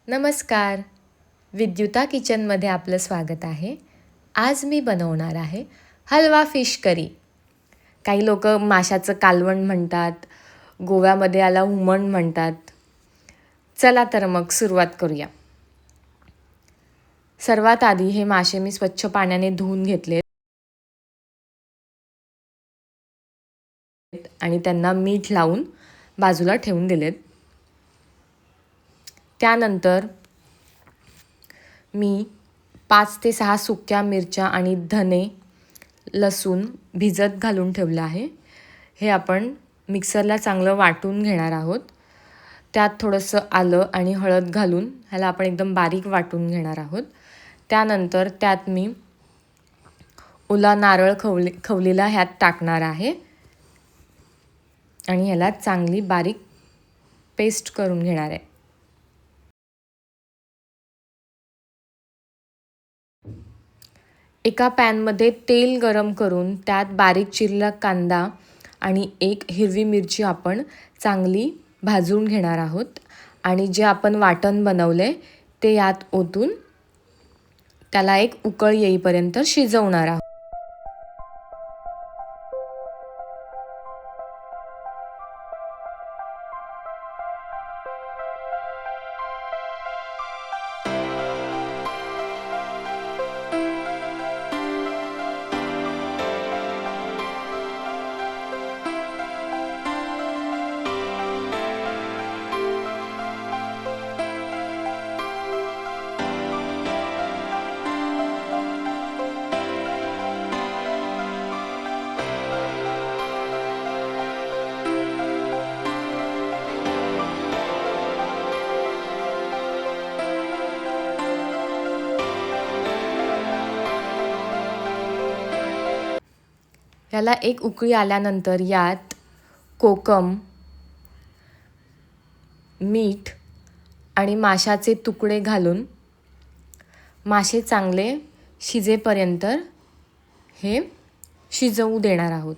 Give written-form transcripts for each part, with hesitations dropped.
नमस्कार. विद्युता किचनमध्ये आपलं स्वागत आहे. आज मी बनवणार आहे हलवा फिश करी. काही लोक माशाचं कालवण म्हणतात, गोव्यामध्ये याला हुमण म्हणतात. चला तर मग सुरुवात करूया. सर्वात आधी हे मासे मी स्वच्छ पाण्याने धुवून घेतले आणि त्यांना मीठ लावून बाजूला ठेवून दिलेत. त्यानंतर मी 5 ते 6 सुक्या मिरच्या आणि धने, लसूण भिजत घालून ठेवलं आहे. हे आपण मिक्सरला चांगलं वाटून घेणार आहोत. त्यात थोडंसं आलं आणि हळद घालून ह्याला आपण एकदम बारीक वाटून घेणार आहोत. त्यानंतर त्यात मी ओला नारळ खवलेला ह्यात टाकणार आहे आणि ह्याला चांगली बारीक पेस्ट करून घेणार आहे. एका पॅनमध्ये तेल गरम करून त्यात बारीक चिरलेला कांदा आणि एक हिरवी मिरची आपण चांगली भाजून घेणार आहोत आणि जे आपण वाटण बनवले ते यात ओतून त्याला एक उकळ येईपर्यंत शिजवणार आहोत. याला एक उकळी आल्यानंतर यात कोकम, मीठ आणि माशाचे तुकडे घालून मासे चांगले शिजेपर्यंत हे शिजवू देणार आहोत.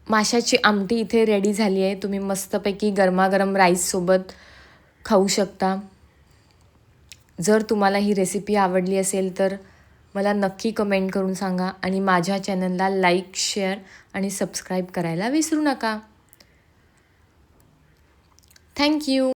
माशाची आमटी इथे रेडी झाली आहे. तुम्ही मस्तपैकी गरमागरम राईससोबत खाऊ शकता. जर तुम्हाला ही रेसिपी आवडली असेल तर मला नक्की कमेंट करून सांगा आणि माझ्या चॅनलला लाईक, शेअर आणि सबस्क्राईब करायला विसरू नका. थँक्यू.